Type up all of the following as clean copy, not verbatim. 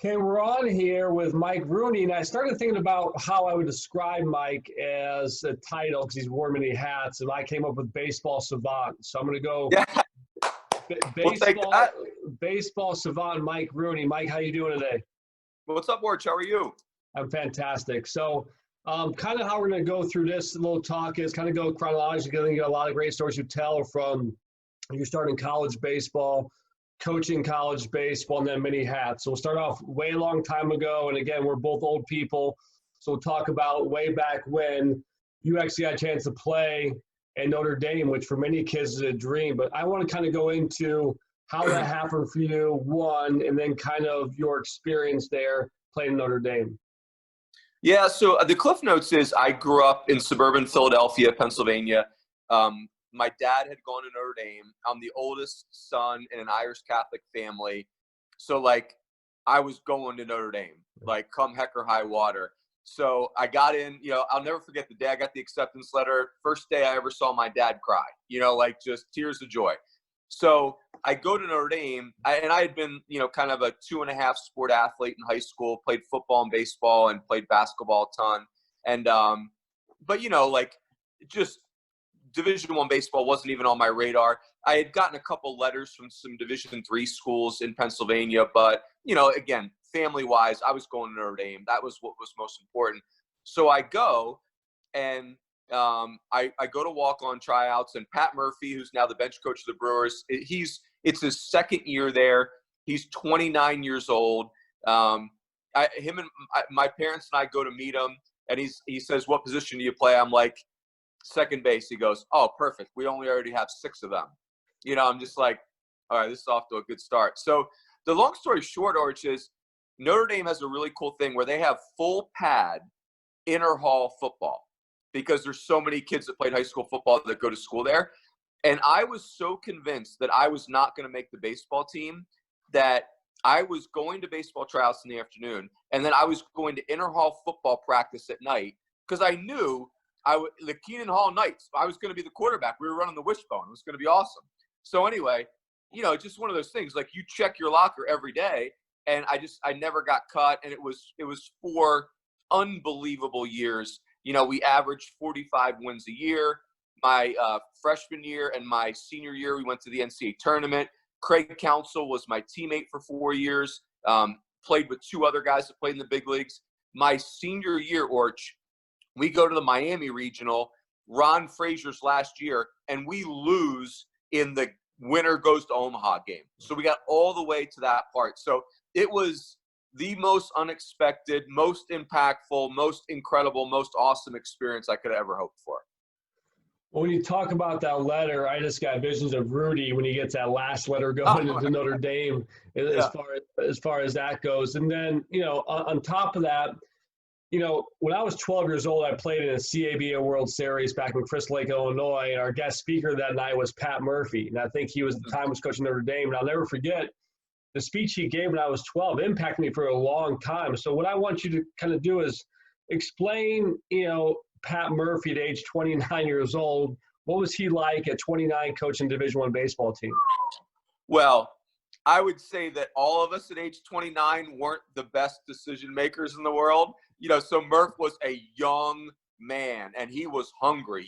Okay, we're on here with Mike Rooney, and I started thinking about how I would describe Mike as a title because he's worn many hats, and I came up with baseball savant. So I'm going to go Yeah, we'll take baseball that. baseball savant Mike Rooney. Mike, how you doing today? What's up, Warch? How are you? I'm fantastic. So kind of how we're going to go through this little talk is kind of go chronologically. You got a lot of great stories you tell from you starting college baseball, coaching college baseball, and then many hats. So we'll start off way a long time ago. And again, we're both old people. So we'll talk about way back when you actually had a chance to play at Notre Dame, which for many kids is a dream. But I want to kind of go into how that happened for you, one, and then kind of your experience there playing Notre Dame. Yeah, so the Cliff Notes is I grew up in suburban Philadelphia, Pennsylvania. My dad had gone to Notre Dame. I'm the oldest son in an Irish Catholic family. So, I was going to Notre Dame, come heck or high water. So I got in, I'll never forget the day I got the acceptance letter. First day I ever saw my dad cry, just tears of joy. So I go to Notre Dame, and I had been, kind of a 2.5 sport athlete in high school, played football and baseball and played basketball a ton. And, but, just Division I baseball wasn't even on my radar. I had gotten a couple letters from some Division III schools in Pennsylvania, but, again, family-wise, I was going to Notre Dame. That was what was most important. So I go, and I go to walk-on tryouts, and Pat Murphy, who's now the bench coach of the Brewers, it's his second year there. He's 29 years old. My parents and I go to meet him, and he says, "What position do you play?" I'm like, "Second base." He goes, "Oh, perfect. We already have 6 of them." I'm just like, all right, this is off to a good start. So the long story short, Arch, is Notre Dame has a really cool thing where they have full pad inner hall football because there's so many kids that played high school football that go to school there. And I was so convinced that I was not going to make the baseball team that I was going to baseball tryouts in the afternoon, and then I was going to inner hall football practice at night because I knew the Keenan Hall Knights, I was going to be the quarterback. We were running the wishbone. It was going to be awesome. So anyway, just one of those things, you check your locker every day, and I never got cut, and it was 4 unbelievable years. We averaged 45 wins a year. My freshman year and my senior year, we went to the NCAA tournament. Craig Counsell was my teammate for 4 years, played with 2 other guys that played in the big leagues. My senior year, Orch, we go to the Miami Regional, Ron Frazier's last year, and we lose in the winner goes to Omaha game. So we got all the way to that part. So it was the most unexpected, most impactful, most incredible, most awesome experience I could have ever hoped for. Well, when you talk about that letter, I just got visions of Rudy when he gets that last letter going into Notre Dame as far as that goes. And then, on top of that, when I was 12 years old, I played in a CABA World Series back in Crystal Lake, Illinois, and our guest speaker that night was Pat Murphy. And I think he was at the time was coaching Notre Dame. And I'll never forget the speech he gave when I was 12 impacted me for a long time. So what I want you to kind of do is explain, Pat Murphy at age 29 years old. What was he like at 29 coaching Division I baseball team? Well, I would say that all of us at age 29 weren't the best decision makers in the world. So Murph was a young man, and he was hungry.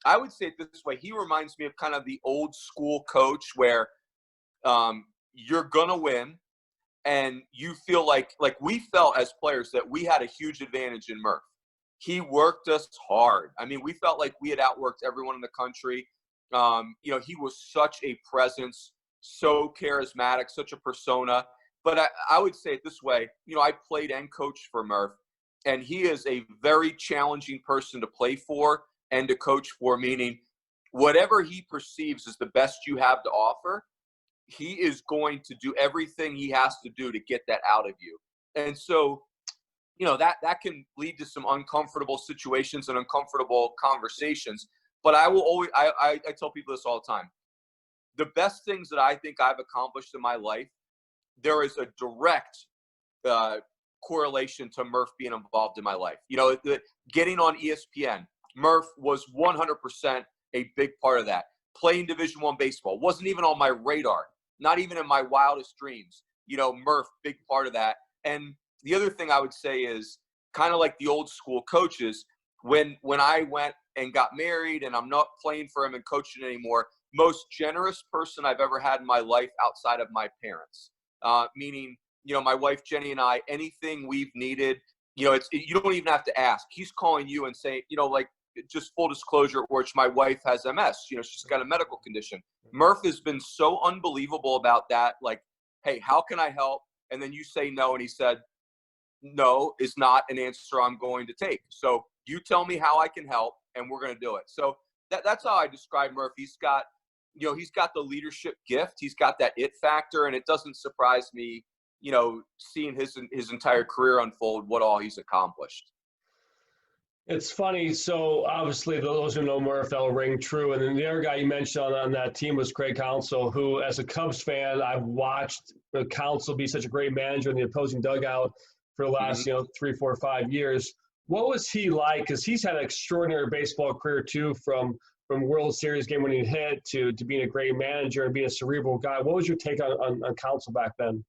I would say it this way. He reminds me of kind of the old school coach where you're going to win, and you feel like we felt as players that we had a huge advantage in Murph. He worked us hard. I mean, we felt like we had outworked everyone in the country. He was such a presence, so charismatic, such a persona. But I would say it this way. I played and coached for Murph, and he is a very challenging person to play for and to coach for, meaning whatever he perceives as the best you have to offer, he is going to do everything he has to do to get that out of you. And so, that can lead to some uncomfortable situations and uncomfortable conversations. But I will always, I tell people this all the time. The best things that I think I've accomplished in my life, there is a direct correlation to Murph being involved in my life. Getting on ESPN, Murph was 100% a big part of that. Playing Division I baseball wasn't even on my radar, not even in my wildest dreams. Murph, big part of that. And the other thing I would say is kind of like the old school coaches, when I went and got married and I'm not playing for him and coaching anymore, most generous person I've ever had in my life outside of my parents, meaning, my wife, Jenny, and I, anything we've needed, you don't even have to ask. He's calling you and saying, like, just full disclosure, which my wife has MS, she's got a medical condition. Murph has been so unbelievable about that. Like, hey, how can I help? And then you say no. And he said, no is not an answer I'm going to take. So you tell me how I can help and we're going to do it. So that's how I describe Murph. He's got the leadership gift. He's got that it factor. And it doesn't surprise me, seeing his entire career unfold, what all he's accomplished. It's funny. So obviously, those who know Murph, that'll ring true. And then the other guy you mentioned on that team was Craig Counsell, who, as a Cubs fan, I've watched Counsell be such a great manager in the opposing dugout for the last, 3, 4, 5 years. What was he like? Because he's had an extraordinary baseball career too, from World Series game winning hit to being a great manager and being a cerebral guy. What was your take on Counsell back then?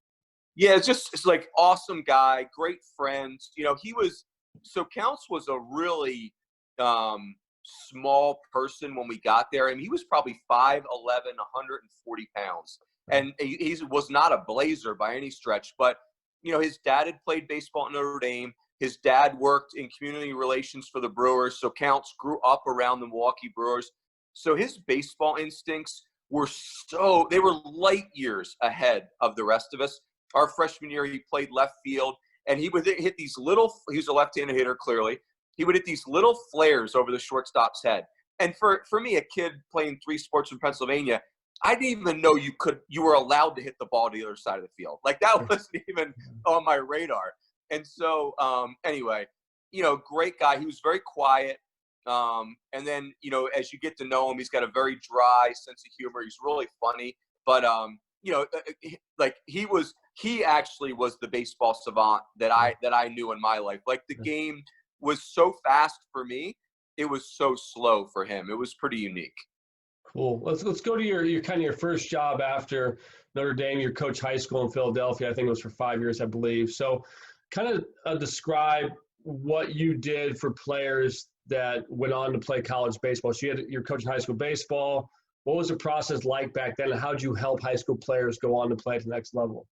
Yeah, it's like awesome guy, great friend. Counts was a really small person when we got there. I mean, he was probably 5'11", 140 pounds. And he was not a blazer by any stretch. But, his dad had played baseball at Notre Dame. His dad worked in community relations for the Brewers. So Counts grew up around the Milwaukee Brewers. So his baseball instincts were they were light years ahead of the rest of us. Our freshman year, he played left field. And he would hit these he was a left-handed hitter, clearly. He would hit these little flares over the shortstop's head. And for me, a kid playing 3 sports in Pennsylvania, I didn't even know you were allowed to hit the ball to the other side of the field. Like, that wasn't even on my radar. And so, anyway, great guy. He was very quiet. And then, as you get to know him, he's got a very dry sense of humor. He's really funny. But, he actually was the baseball savant that I knew in my life. Like, the game was so fast for me, it was so slow for him. It was pretty unique. Cool. Let's go to your kind of your first job after Notre Dame. You coached high school in Philadelphia. I think it was for 5 years, I believe. So, kind of describe what you did for players that went on to play college baseball. So you're coaching high school baseball. What was the process like back then, and how did you help high school players go on to play at the next level?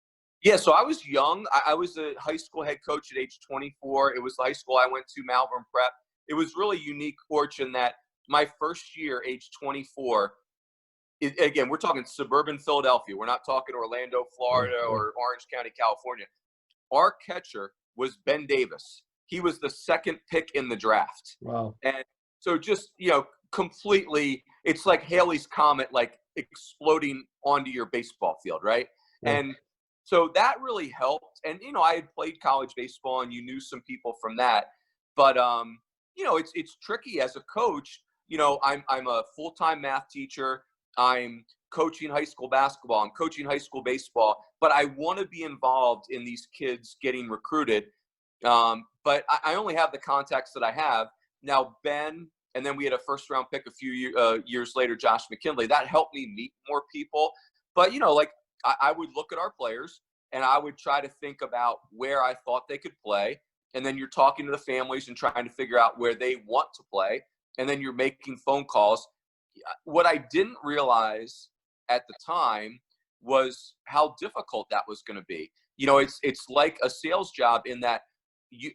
Yeah, so I was young. I was a high school head coach at age 24. It was the high school I went to, Malvern Prep. It was really unique fortune that my first year, age 24, again, we're talking suburban Philadelphia. We're not talking Orlando, Florida, or Orange County, California. Our catcher was Ben Davis. He was the second pick in the draft. Wow. And so just, completely, it's like Halley's Comet, like exploding onto your baseball field, right? Yeah. And so that really helped. And, I had played college baseball and you knew some people from that. But, it's tricky as a coach. I'm a full-time math teacher. I'm coaching high school basketball. I'm coaching high school baseball. But I want to be involved in these kids getting recruited. But I only have the contacts that I have. Now, Ben, and then we had a first-round pick a few years later, Josh McKinley. That helped me meet more people. But, I would look at our players and I would try to think about where I thought they could play. And then you're talking to the families and trying to figure out where they want to play. And then you're making phone calls. What I didn't realize at the time was how difficult that was going to be. It's like a sales job in that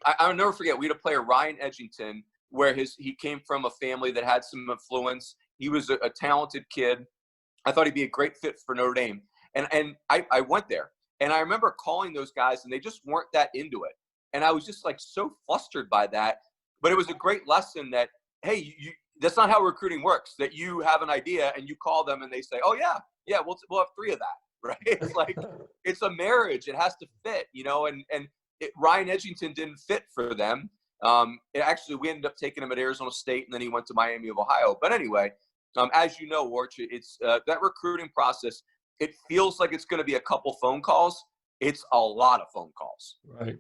I'll never forget, we had a player, Ryan Edgington, where he came from a family that had some influence. He was a talented kid. I thought he'd be a great fit for Notre Dame. And I went there. And I remember calling those guys, and they just weren't that into it. And I was just like so flustered by that. But it was a great lesson that, hey, that's not how recruiting works, that you have an idea and you call them and they say, oh, yeah, we'll have 3 of that, right? It's like it's a marriage. It has to fit, and Ryan Edgington didn't fit for them. Actually, we ended up taking him at Arizona State, and then he went to Miami of Ohio. But anyway, as you know, Warch, it's that recruiting process. It feels like it's going to be a couple phone calls. It's a lot of phone calls. Right.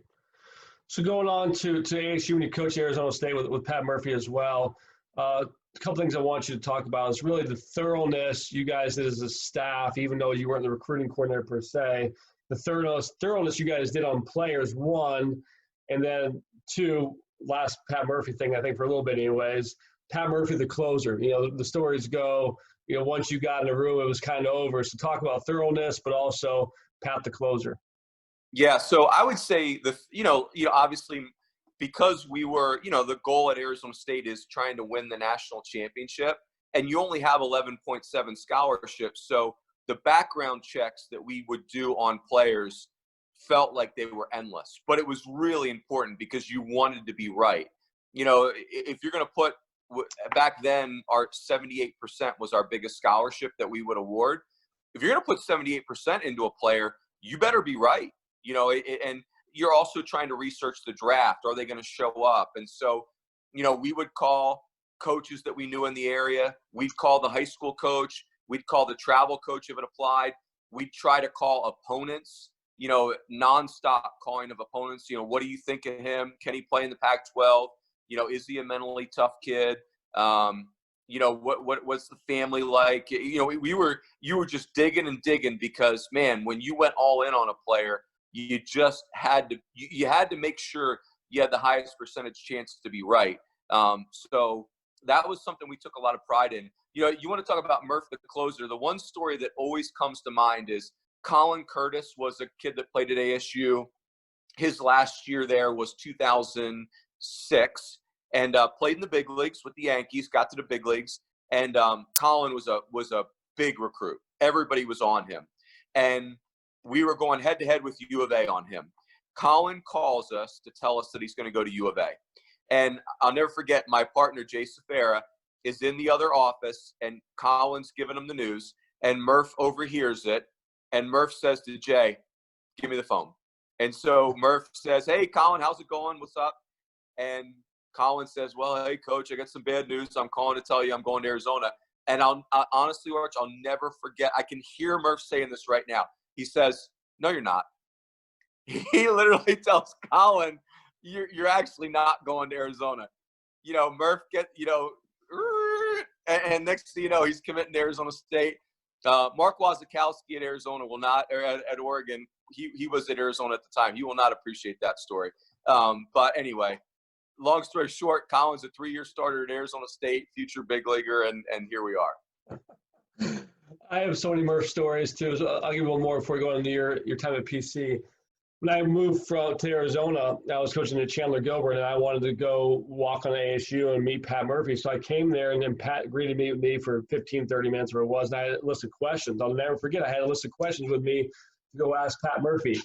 So going on to ASU, when you coach Arizona State with Pat Murphy as well, a couple things I want you to talk about is really the thoroughness you guys did as a staff, even though you weren't the recruiting coordinator per se, the thoroughness you guys did on players, one, and then two, last Pat Murphy thing, I think for a little bit anyways, Pat Murphy, the closer. You know, the stories go, you know, once you got in a room, it was kind of over. So talk about thoroughness, but also Pat the closer. Yeah, so I would say obviously because we were, the goal at Arizona State is trying to win the national championship, and you only have 11.7 scholarships. So the background checks that we would do on players felt like they were endless, but it was really important because you wanted to be right. You know, if you're going to put, back then our 78% was our biggest scholarship that we would award. If you're going to put 78% into a player, you better be right. You know, and you're also trying to research the draft. Are they going to show up? And so, we would call coaches that we knew in the area. We'd call the high school coach. We'd call the travel coach if it applied. We'd try to call opponents, nonstop calling of opponents. What do you think of him? Can he play in the Pac-12? Is he a mentally tough kid? What's the family like? You were just digging and digging because, man, when you went all in on a player, you just had to make sure you had the highest percentage chance to be right. So that was something we took a lot of pride in. You want to talk about Murph the closer. The one story that always comes to mind is Colin Curtis was a kid that played at ASU. His last year there was 2006, and played in the big leagues with the Yankees. Got to the big leagues, and Colin was a big recruit. Everybody was on him, and we were going head-to-head with U of A on him. Colin calls us to tell us that he's going to go to U of A. And I'll never forget, my partner, Jay Safara, is in the other office, and Colin's giving him the news, and Murph overhears it. And Murph says to Jay, "Give me the phone." And so Murph says, "Hey, Colin, how's it going? What's up?" And Colin says, "Well, hey, coach, I got some bad news. I'm calling to tell you I'm going to Arizona." And honestly, Arch, I'll never forget. I can hear Murph saying this right now. He says, "No, you're not." He literally tells Colin, you're actually not going to Arizona. Murph and next thing you know, he's committing to Arizona State. Mark Wazakowski at Arizona will not, or at Oregon, he was at Arizona at the time. He will not appreciate that story. But anyway, long story short, Colin's a 3-year starter at Arizona State, future big leaguer, and here we are. I have so many Murph stories too. So I'll give you one more before we go into your time at PC. When I moved to Arizona, I was coaching at Chandler Gilbert, and I wanted to go walk on ASU and meet Pat Murphy. So I came there, and then Pat greeted me for 15, 30 minutes, where it was, and I had a list of questions. I'll never forget, I had a list of questions with me to go ask Pat Murphy.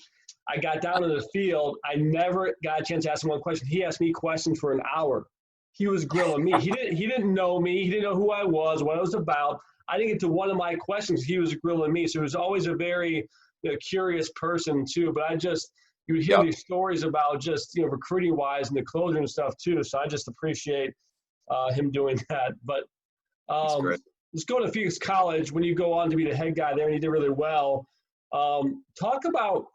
I got down to the field. I never got a chance to ask him one question. He asked me questions for an hour. He was grilling me. He didn't know me. He didn't know who I was, what I was about. I didn't get to one of my questions. He was grilling me. So he was always a very curious person too. But you would hear these stories about just, recruiting wise and the closing and stuff too. So I just appreciate him doing that. But let's go to Phoenix College. When you go on to be the head guy there, and you did really well. Talk about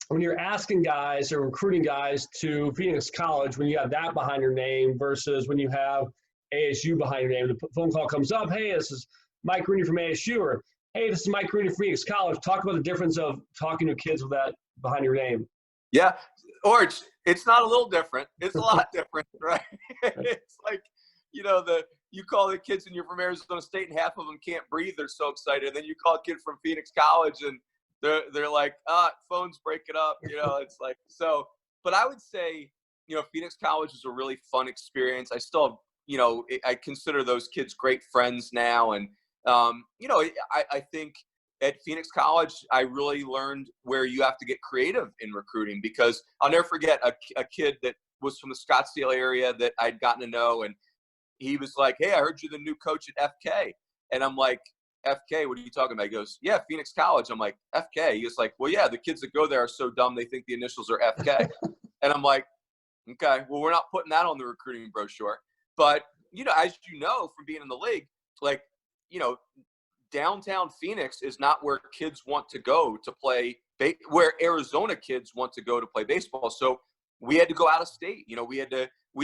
when you're asking guys or recruiting guys to Phoenix College, when you have that behind your name versus when you have ASU behind your name. The phone call comes up, "Hey, this is Mike Rooney from ASU," or "Hey, this is Mike Rooney from Phoenix College." Talk about the difference of talking to kids with that behind your name. Yeah, or it's not a little different. It's a lot different, right? It's like, you call the kids and you're from Arizona State and half of them can't breathe. They're so excited. And then you call a kid from Phoenix College and they're like, phone's breaking up. It's like, so, but I would say, Phoenix College was a really fun experience. I still, I consider those kids great friends now. And, I think at Phoenix College, I really learned where you have to get creative in recruiting, because I'll never forget a kid that was from the Scottsdale area that I'd gotten to know. And he was like, "Hey, I heard you're the new coach at FK." And I'm like, "FK, what are you talking about?" He goes, "Yeah, Phoenix College." I'm like, "FK?" He was like, "Well, yeah, the kids that go there are so dumb they think the initials are FK." And I'm like, "Okay, well, we're not putting that on the recruiting brochure." But, as you know from being in the league, like, downtown Phoenix is not where kids want to go to play, where Arizona kids want to go to play baseball. So we had to go out of state.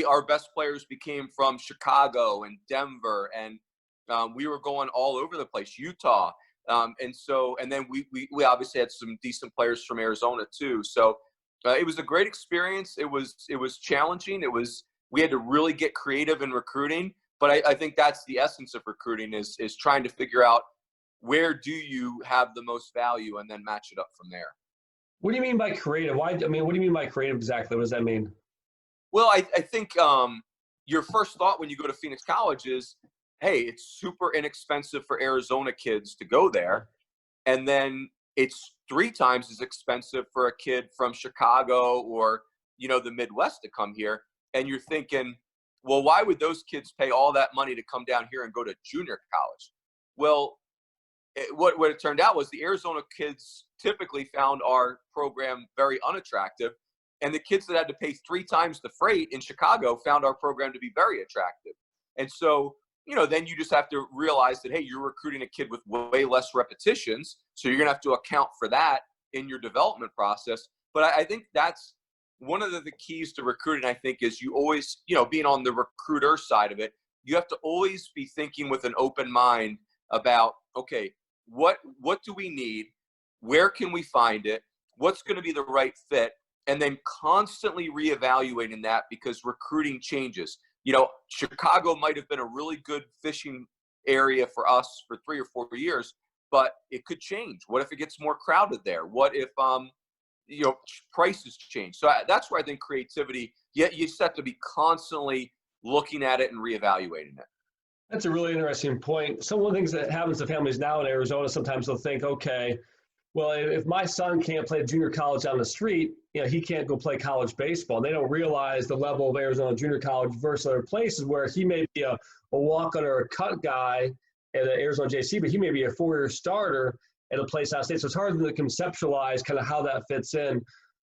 Our best players became from Chicago and Denver, and we were going all over the place, Utah. And then we obviously had some decent players from Arizona too. So it was a great experience. It was challenging. We had to really get creative in recruiting, but I think that's the essence of recruiting is trying to figure out where do you have the most value and then match it up from there. What do you mean by creative? What do you mean by creative exactly? What does that mean? Well, I think your first thought when you go to Phoenix College is, hey, it's super inexpensive for Arizona kids to go there. And then it's 3 times as expensive for a kid from Chicago or, the Midwest to come here. And you're thinking, well, why would those kids pay all that money to come down here and go to junior college? Well, what it turned out was the Arizona kids typically found our program very unattractive. And the kids that had to pay 3 times the freight in Chicago found our program to be very attractive. And so, then you just have to realize that, hey, you're recruiting a kid with way less repetitions. So you're going to have to account for that in your development process. But I think that's one of the keys to recruiting, I think, is you always, being on the recruiter side of it, you have to always be thinking with an open mind about, okay, what do we need? Where can we find it? What's going to be the right fit? And then constantly reevaluating that because recruiting changes. Chicago might have been a really good fishing area for us for 3 or 4 years, but it could change. What if it gets more crowded there? What if, prices change? So that's where I think creativity, you just have to be constantly looking at it and reevaluating it. That's a really interesting point. Some of the things that happens to families now in Arizona, sometimes they'll think, okay, well, if my son can't play junior college on the street, he can't go play college baseball. And they don't realize the level of Arizona junior college versus other places where he may be a walk-on or a cut guy at Arizona JC, but he may be a 4-year starter at a place out of state. So it's hard to conceptualize kind of how that fits in.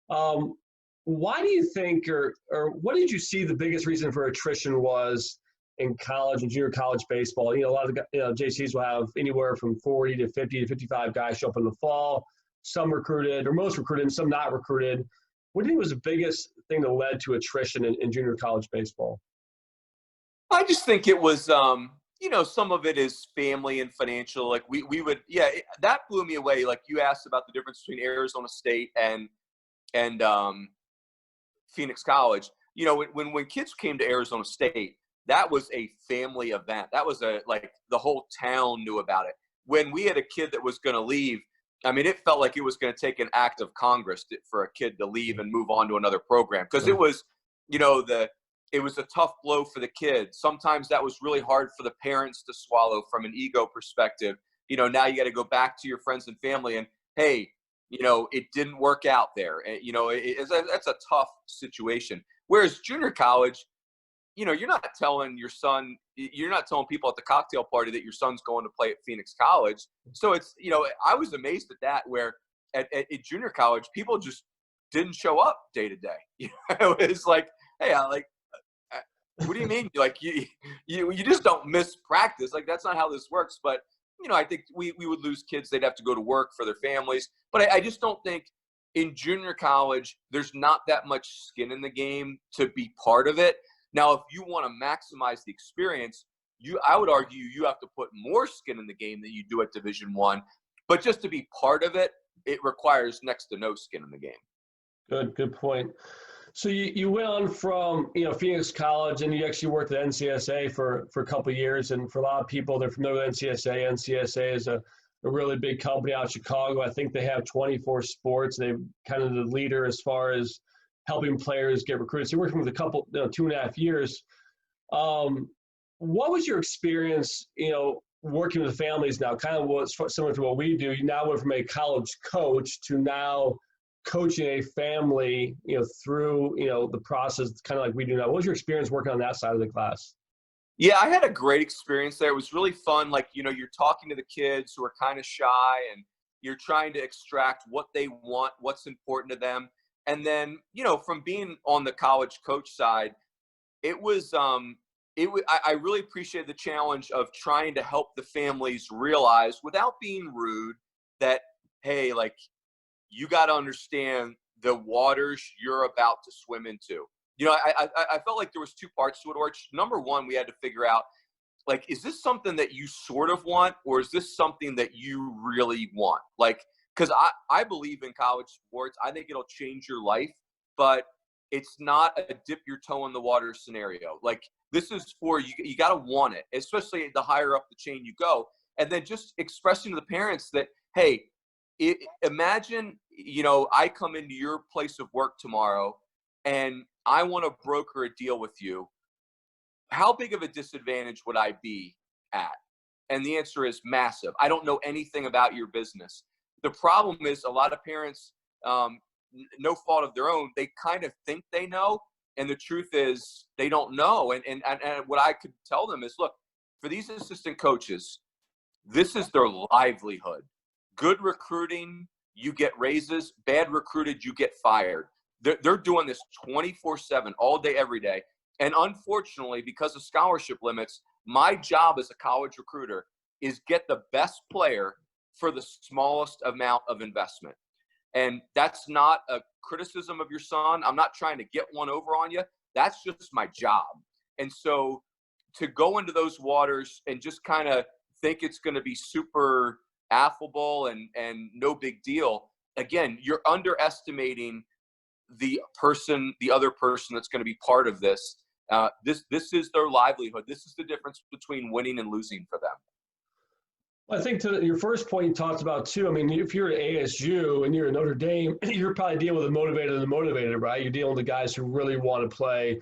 Why do you think, or what did you see the biggest reason for attrition was in college and junior college baseball? A lot of JCs will have anywhere from 40 to 50 to 55 guys show up in the fall. Some recruited, or most recruited, and some not recruited. What do you think was the biggest thing that led to attrition in junior college baseball? I just think it was, some of it is family and financial. Like we would, that blew me away. Like you asked about the difference between Arizona State and Phoenix College. When kids came to Arizona State, that was a family event. That was the whole town knew about it. When we had a kid that was going to leave, I mean, it felt like it was going to take an act of Congress for a kid to leave and move on to another program. Because it was, it was a tough blow for the kid. Sometimes that was really hard for the parents to swallow from an ego perspective. Now you got to go back to your friends and family and, hey, it didn't work out there. That's a tough situation. Whereas junior college, you're not telling people at the cocktail party that your son's going to play at Phoenix College. So it's, I was amazed at that, where at junior college, people just didn't show up day to day. It was like, hey, what do you mean? Like you just don't miss practice. Like that's not how this works. But, I think we would lose kids. They'd have to go to work for their families. But I just don't think in junior college, there's not that much skin in the game to be part of it. Now, if you want to maximize the experience, I would argue you have to put more skin in the game than you do at Division I. But just to be part of it, it requires next to no skin in the game. Good point. So you went on from Phoenix College, and you actually worked at NCSA for a couple of years. And for a lot of people, they're familiar with NCSA. NCSA is a really big company out of Chicago. I think they have 24 sports. They're kind of the leader as far as helping players get recruited. So you're working with a couple, 2.5 years. What was your experience, working with families now? Kind of what's similar to what we do. You now went from a college coach to now coaching a family, through, the process, kind of like we do now. What was your experience working on that side of the class? Yeah, I had a great experience there. It was really fun. Like, you're talking to the kids who are kind of shy, and you're trying to extract what they want, what's important to them. And then, from being on the college coach side, it was, I really appreciated the challenge of trying to help the families realize, without being rude, that, hey, like, you got to understand the waters you're about to swim into. I felt like there was 2 parts to it. Or number one, we had to figure out, like, is this something that you sort of want, or is this something that you really want? Like, because I believe in college sports. I think it'll change your life, but it's not a dip your toe in the water scenario. Like, this is for you. You got to want it, especially the higher up the chain you go. And then just expressing to the parents that, hey, imagine, I come into your place of work tomorrow and I want to broker a deal with you. How big of a disadvantage would I be at? And the answer is massive. I don't know anything about your business. The problem is a lot of parents, no fault of their own, they kind of think they know. And the truth is they don't know. And what I could tell them is, look, for these assistant coaches, this is their livelihood. Good recruiting, you get raises. Bad recruited, you get fired. They're doing this 24/7, all day, every day. And unfortunately, because of scholarship limits, my job as a college recruiter is get the best player for the smallest amount of investment. And that's not a criticism of your son. I'm not trying to get one over on you. That's just my job. And so to go into those waters and just kind of think it's going to be super affable and no big deal, again, you're underestimating the other person that's going to be part of this. This is their livelihood. This is the difference between winning and losing for them. I think to your first point you talked about too, I mean, if you're at ASU and you're at Notre Dame, you're probably dealing with the motivated, right? You're dealing with the guys who really want to play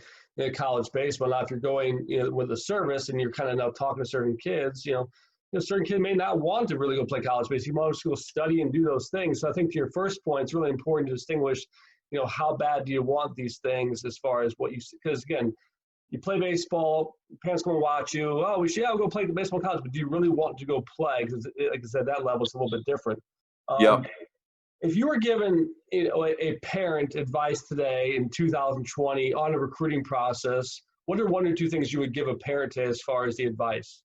college baseball. Now, if you're going with a service and you're kind of now talking to certain kids, certain kids may not want to really go play college baseball. You want to go study and do those things. So I think to your first point, it's really important to distinguish, how bad do you want these things as far as what you – because, again, you play baseball, parents going to watch you. Oh, we should go play baseball in college, but do you really want to go play? Because, like I said, that level is a little bit different. Yep. If you were given a parent advice today in 2020 on a recruiting process, what are one or two things you would give a parent to as far as the advice?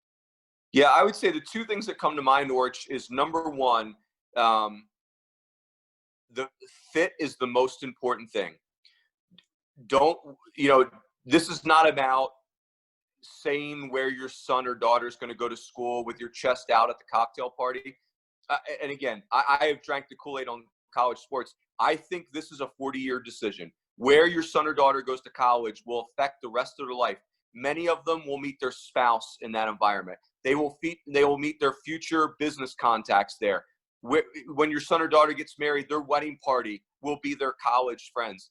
Yeah, I would say the two things that come to mind, Orch, is number one, the fit is the most important thing. This is not about saying where your son or daughter is going to go to school with your chest out at the cocktail party. And again, I have drank the Kool-Aid on college sports. I think this is a 40-year decision. Where your son or daughter goes to college will affect the rest of their life. Many of them will meet their spouse in that environment. They will meet their future business contacts there. When your son or daughter gets married, their wedding party will be their college friends.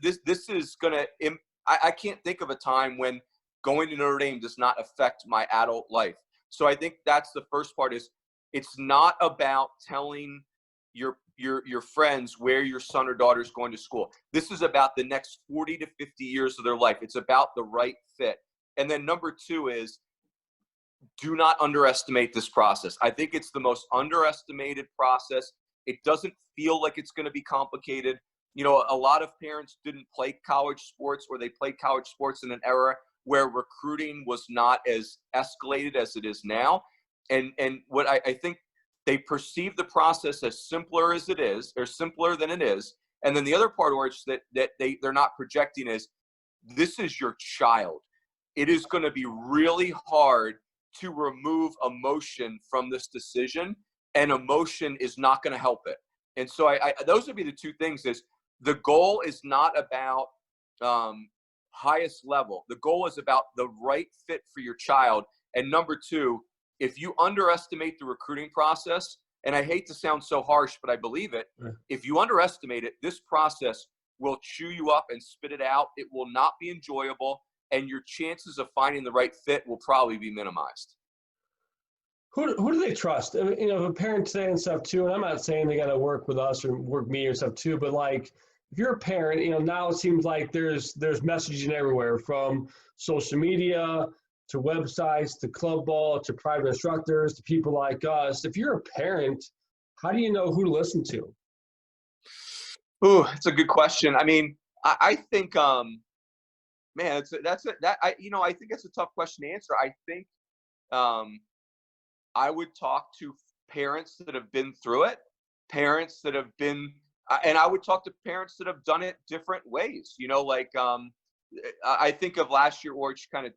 This is going to I can't think of a time when going to Notre Dame does not affect my adult life. So I think that's the first part is it's not about telling your friends where your son or daughter is going to school. This is about the next 40 to 50 years of their life. It's about the right fit. And then number two is do not underestimate this process. I think it's the most underestimated process. It doesn't feel like it's going to be complicated. A lot of parents didn't play college sports, or they played college sports in an era where recruiting was not as escalated as it is now. And what I think they perceive the process as simpler as it is, or simpler than it is. And then the other part, Orch, that they're not projecting is this is your child. It is going to be really hard to remove emotion from this decision, and emotion is not going to help it. And so those would be the two things is the goal is not about highest level. The goal is about the right fit for your child. And number two, if you underestimate the recruiting process, and I hate to sound so harsh, but I believe it, if you underestimate it, this process will chew you up and spit it out. It will not be enjoyable, and your chances of finding the right fit will probably be minimized. Who do they trust? I mean, if a parent's saying stuff too, and I'm not saying they got to work with us or work me or stuff too, but like if you're a parent, now it seems like there's messaging everywhere from social media to websites to club ball to private instructors to people like us. If you're a parent, how do you know who to listen to? Ooh, it's a good question. I mean, I think, man, I think it's a tough question to answer. I think I would talk to parents that have been through it, parents that have been, and I would talk to parents that have done it different ways. I think of last year, Orch, kind of,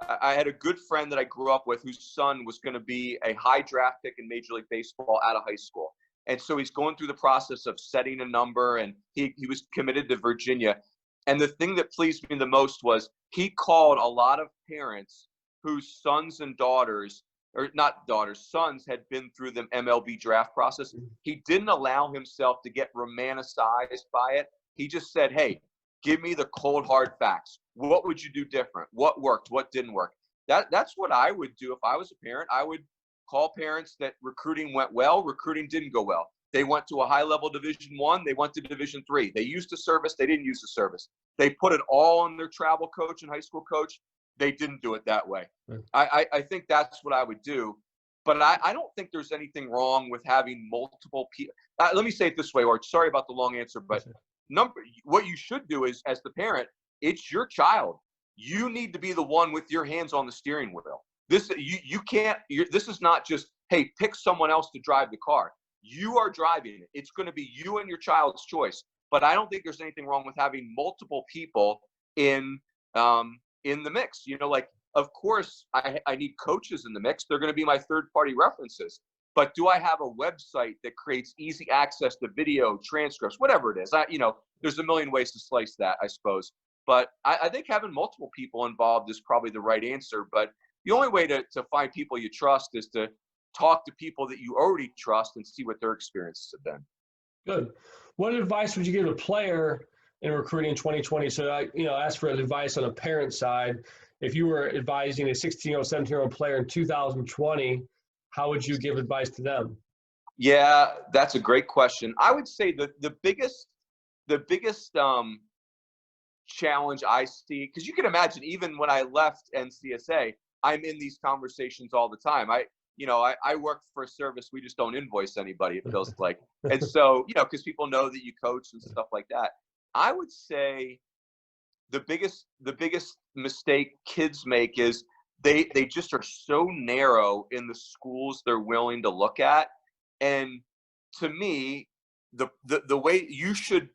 I had a good friend that I grew up with whose son was going to be a high draft pick in Major League Baseball out of high school. And so he's going through the process of setting a number, and he was committed to Virginia. And the thing that pleased me the most was he called a lot of parents whose sons and daughters, or not daughters, sons had been through the MLB draft process. He didn't allow himself to get romanticized by it. He just said, hey, give me the cold, hard facts. What would you do different? What worked? What didn't work? That's what I would do if I was a parent. I would call parents that recruiting went well, recruiting didn't go well. They went to a high-level Division I, they went to Division III. They used the service, they didn't use the service. They put it all on their travel coach and high school coach. They didn't do it that way. I think that's what I would do. But I don't think there's anything wrong with having multiple people. Let me say it this way, or sorry about the long answer, but what you should do is, as the parent, it's your child. You need to be the one with your hands on the steering wheel. This is not just, hey, pick someone else to drive the car. You are driving it. It's going to be you and your child's choice. But I don't think there's anything wrong with having multiple people in the mix. Like, of course, I need coaches in the mix. They're going to be my third-party references. But do I have a website that creates easy access to video, transcripts, whatever it is? There's a million ways to slice that, I suppose. But I think having multiple people involved is probably the right answer. But the only way to find people you trust is to talk to people that you already trust and see what their experiences have been. Good. What advice would you give a player in recruiting in 2020? So ask for advice on a parent side. If you were advising a 16-year-old, 17-year-old player in 2020, how would you give advice to them? Yeah, that's a great question. I would say that the biggest challenge I see, because you can imagine, even when I left NCSA, I'm in these conversations all the time. I work for a service, we just don't invoice anybody, it feels like. And so, because people know that you coach and stuff like that. I would say the biggest mistake kids make is they just are so narrow in the schools they're willing to look at. And to me, the way you should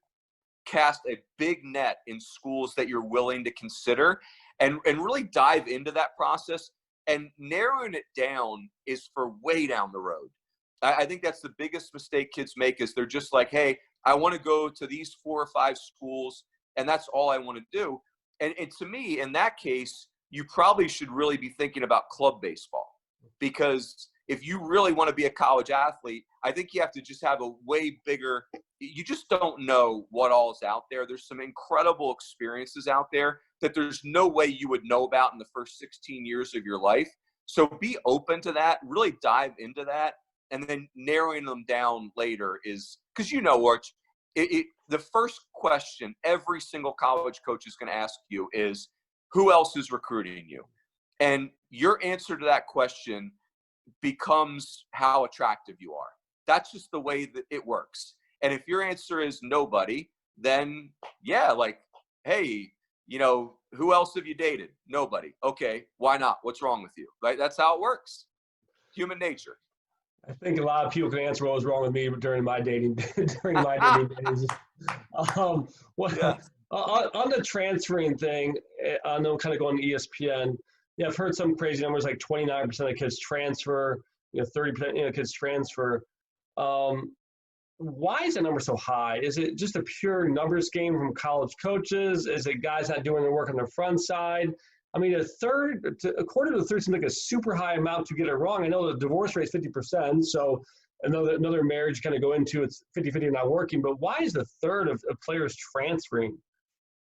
cast a big net in schools that you're willing to consider and really dive into that process, and narrowing it down is for way down the road. I think that's the biggest mistake kids make, is they're just like, hey, I want to go to these 4 or 5 schools and that's all I want to do. And to me, in that case, you probably should really be thinking about club baseball, because if you really want to be a college athlete, I think you have to just have a way bigger, you just don't know what all is out there. There's some incredible experiences out there that there's no way you would know about in the first 16 years of your life. So be open to that, really dive into that, and then narrowing them down later is, because Orch, the first question every single college coach is going to ask you is, who else is recruiting you? And your answer to that question becomes how attractive you are. That's just the way that it works. And if your answer is nobody, then yeah, like, hey, who else have you dated? Nobody. Okay, why not? What's wrong with you? Right? That's how it works. Human nature. I think a lot of people can answer what was wrong with me during my dating days. On the transferring thing, I know, kind of going to ESPN. Yeah, I've heard some crazy numbers, like 29% of kids transfer, 30% kids transfer. Why is that number so high? Is it just a pure numbers game from college coaches? Is it guys not doing their work on the front side? I mean, a quarter to a third seems like a super high amount to get it wrong. I know the divorce rate is 50%, so another marriage kind of go into it's 50-50 not working. But why is the third of players transferring?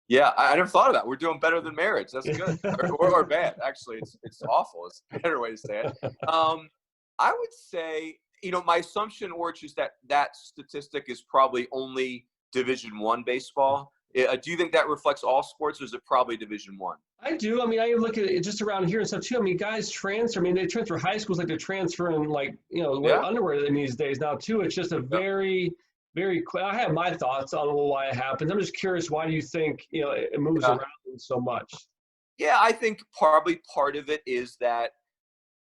Yeah, I never thought of that. We're doing better than marriage. That's good, or bad. Actually, it's awful. It's a better way to say it. I would say, my assumption, Orch, is that statistic is probably only Division I baseball. Do you think that reflects all sports, or is it probably Division I? I do. I mean, I look at it just around here and stuff too. I mean, guys transfer. I mean, they transfer high schools like they're transferring underwear in these days now too. It's just a very, very quick. I have my thoughts on why it happens. I'm just curious, why do you think it moves around so much? Yeah, I think probably part of it is that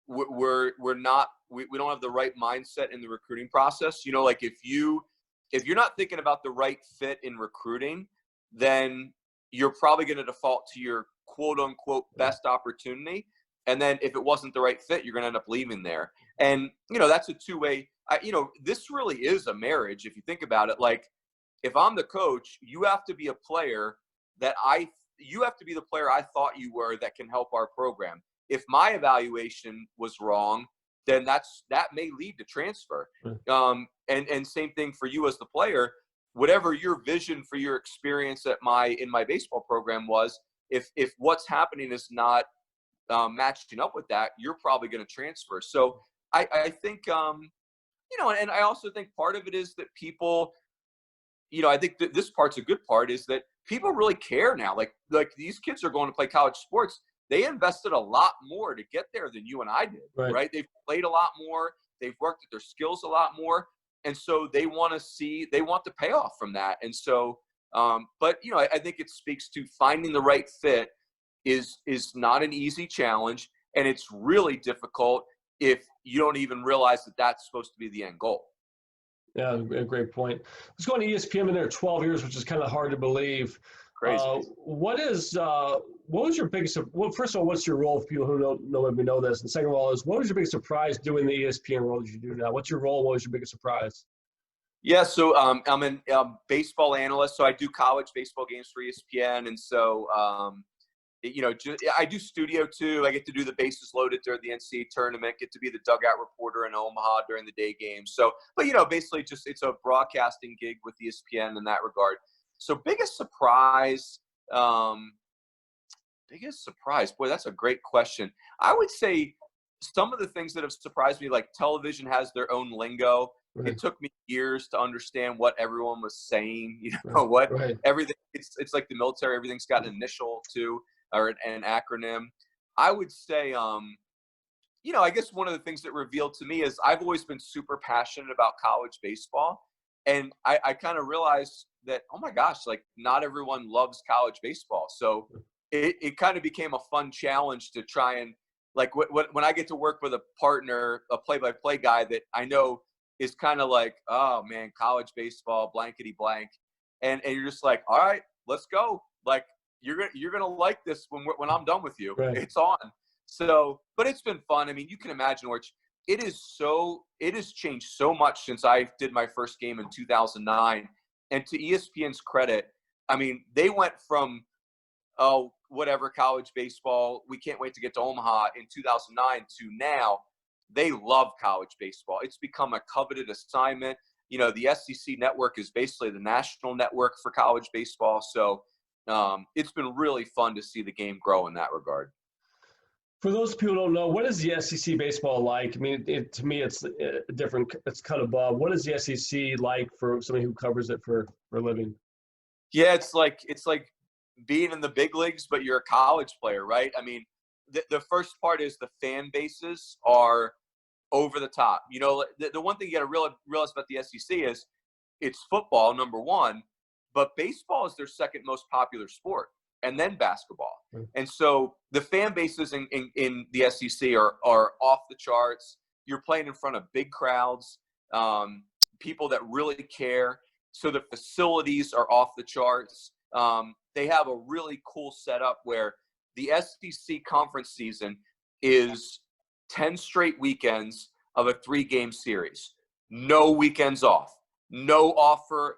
we don't have the right mindset in the recruiting process. Like if you're not thinking about the right fit in recruiting, then you're probably going to default to your quote unquote best opportunity. And then if it wasn't the right fit, you're going to end up leaving there. And, that's a two-way, this really is a marriage. If you think about it, like if I'm the coach, you have to be a player you have to be the player I thought you were that can help our program. If my evaluation was wrong, then that may lead to transfer. And same thing for you as the player. Whatever your vision for your experience in my baseball program was, if what's happening is not matching up with that, you're probably going to transfer. So I think, and I also think part of it is that people, I think that this part's a good part is that people really care now. Like these kids are going to play college sports. They invested a lot more to get there than you and I did, right? They've played a lot more. They've worked at their skills a lot more. And so they want the payoff from that. And so, but I think it speaks to finding the right fit is not an easy challenge. And it's really difficult if you don't even realize that that's supposed to be the end goal. Yeah, a great point. Let's go on ESPN. Been there 12 years, which is kind of hard to believe. Crazy. What was your biggest? Well, first of all, what's your role for people who don't know this? And second of all, what was your biggest surprise doing the ESPN role that you do now? What's your role? What was your biggest surprise? Yeah, so I'm a baseball analyst, so I do college baseball games for ESPN, and so I do studio too. I get to do the bases loaded during the NCAA tournament, get to be the dugout reporter in Omaha during the day games. So, but basically just it's a broadcasting gig with ESPN in that regard. So biggest surprise, boy, that's a great question. I would say some of the things that have surprised me, like television has their own lingo. Right. It took me years to understand what everyone was saying, everything, it's like the military, everything's got an initial too, or an acronym. I would say, I guess one of the things that revealed to me is I've always been super passionate about college baseball. And I kind of realized that, oh my gosh, like not everyone loves college baseball. So it kind of became a fun challenge to try and like when I get to work with a partner, a play-by-play guy that I know is kind of like, oh man, college baseball, blankety blank. And you're just like, all right, let's go. Like you're going to like this when I'm done with you. Right. It's on. So, but it's been fun. I mean, you can imagine it has changed so much since I did my first game in 2009. And to ESPN's credit, I mean, they went from, whatever college baseball, we can't wait to get to Omaha in 2009 to now, they love college baseball. It's become a coveted assignment. The SEC network is basically the national network for college baseball. So it's been really fun to see the game grow in that regard. For those people who don't know, what is the SEC baseball like? I mean, to me, it's different. It's cut above. What is the SEC like for somebody who covers it for a living? Yeah, it's like being in the big leagues, but you're a college player, right? I mean, the first part is the fan bases are over the top. The one thing you got to realize about the SEC is it's football, number one, but baseball is their second most popular sport, and then basketball. And so the fan bases in the SEC are off the charts. You're playing in front of big crowds, people that really care. So the facilities are off the charts. They have a really cool setup where the SEC conference season is 10 straight weekends of a 3-game series. No weekends off. No offer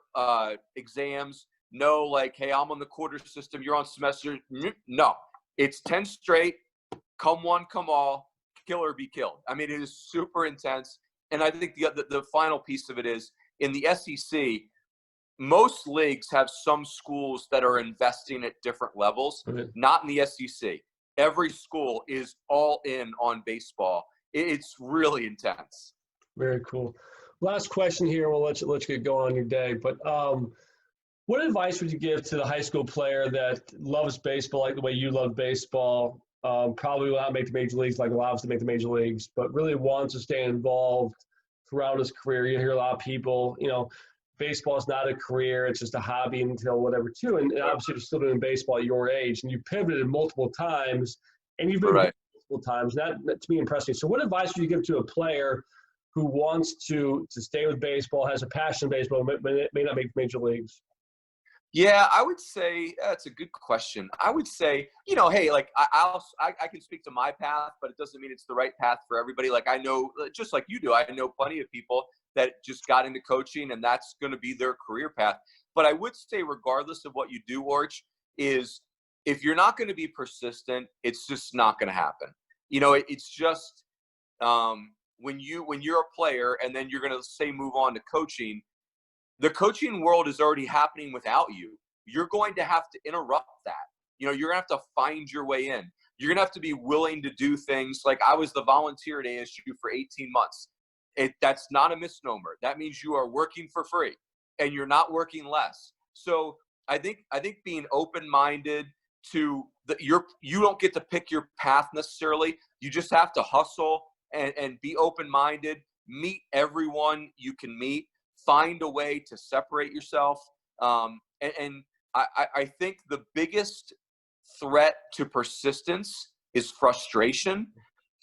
exams. No, like, hey, I'm on the quarter system, you're on semester. No, it's 10 straight, come one, come all, kill or be killed. I mean, it is super intense. And I think the final piece of it is in the SEC, most leagues have some schools that are investing at different levels, not in the SEC. Every school is all in on baseball. It's really intense. Very cool. Last question here. We'll let you get going on your day. But what advice would you give to the high school player that loves baseball like the way you love baseball, probably will not make the major leagues like a lot of us to make the major leagues, but really wants to stay involved throughout his career? You hear a lot of people, baseball is not a career. It's just a hobby until whatever, too. And obviously you're still doing baseball at your age, and you pivoted multiple times, and you've been multiple times. That to me impressed me. So what advice would you give to a player who wants to stay with baseball, has a passion in baseball, but may not make major leagues? Yeah, I would say that's a good question. I would say, hey, like I can speak to my path, but it doesn't mean it's the right path for everybody. Like I know, just like you do, I know plenty of people that just got into coaching and that's going to be their career path. But I would say, regardless of what you do, Orch, is if you're not going to be persistent, it's just not going to happen. It's just when you're a player and then you're going to say move on to coaching. The coaching world is already happening without you. You're going to have to interrupt that. You're going to have to find your way in. You're going to have to be willing to do things. Like I was the volunteer at ASU for 18 months. That's not a misnomer. That means you are working for free and you're not working less. So I think being open-minded to you don't get to pick your path necessarily. You just have to hustle and be open-minded, meet everyone you can meet. Find a way to separate yourself. And I think the biggest threat to persistence is frustration.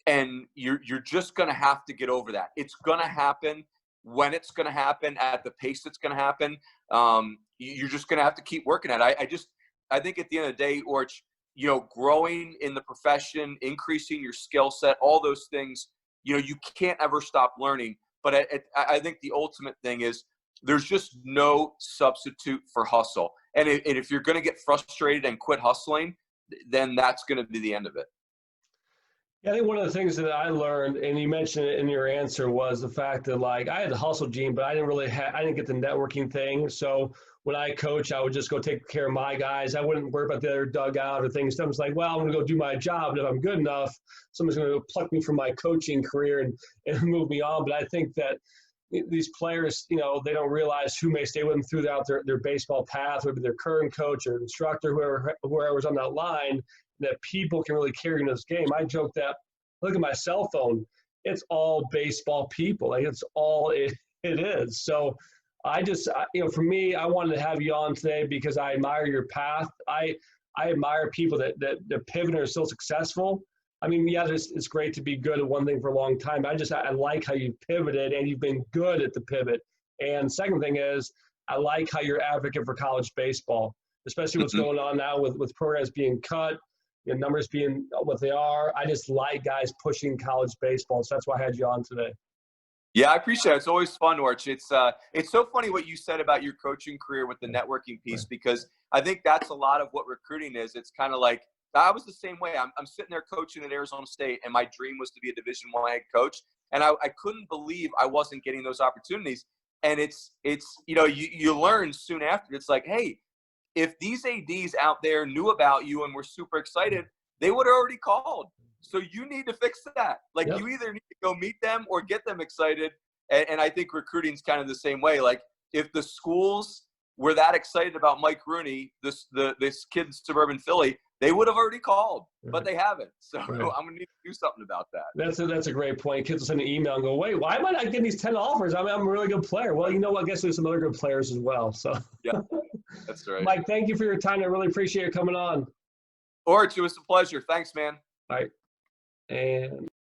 And you're just going to have to get over that. It's going to happen when it's going to happen at the pace it's going to happen. You're just going to have to keep working at it. I think at the end of the day, Orch, growing in the profession, increasing your skill set, all those things, you can't ever stop learning. But I think the ultimate thing is there's just no substitute for hustle. And if you're going to get frustrated and quit hustling, then that's going to be the end of it. Yeah, I think one of the things that I learned, and you mentioned it in your answer, was the fact that like I had the hustle gene, but I didn't get the networking thing. So when I coach, I would just go take care of my guys. I wouldn't worry about the other dugout or things. Someone's like, well, I'm going to go do my job. And if I'm good enough, someone's going to pluck me from my coaching career and move me on. But I think that these players, they don't realize who may stay with them throughout their baseball path, whether their current coach or instructor, whoever's on that line, that people can really carry in this game. I joke that, look at my cell phone, it's all baseball people. Like it's all it is. So I just, for me, I wanted to have you on today because I admire your path. I admire people that pivot and are still successful. I mean, yeah, it's great to be good at one thing for a long time. But I like how you pivoted and you've been good at the pivot. And second thing is, I like how you're advocate for college baseball, especially what's going on now with programs being cut, numbers being what they are. I just like guys pushing college baseball. So that's why I had you on today. Yeah, I appreciate it. It's always fun, Orch. It's so funny what you said about your coaching career with the networking piece, because I think that's a lot of what recruiting is. It's kind of like, I was the same way. I'm sitting there coaching at Arizona State, and my dream was to be a Division I head coach. And I couldn't believe I wasn't getting those opportunities. And it's you learn soon after. It's like, hey, if these ADs out there knew about you and were super excited, they would have already called. So you need to fix that. Like You either need to go meet them or get them excited. And I think recruiting's kind of the same way. Like if the schools were that excited about Mike Rooney, this kid in suburban Philly, they would have already called, but they haven't. So I'm going to need to do something about that. That's a great point. Kids will send an email and go, wait, why am I not getting these 10 offers? I mean, I'm a really good player. Well, you know what? I guess there's some other good players as well. So yeah, that's right. Mike, thank you for your time. I really appreciate you coming on. Orch, it was a pleasure. Thanks, man. All right. And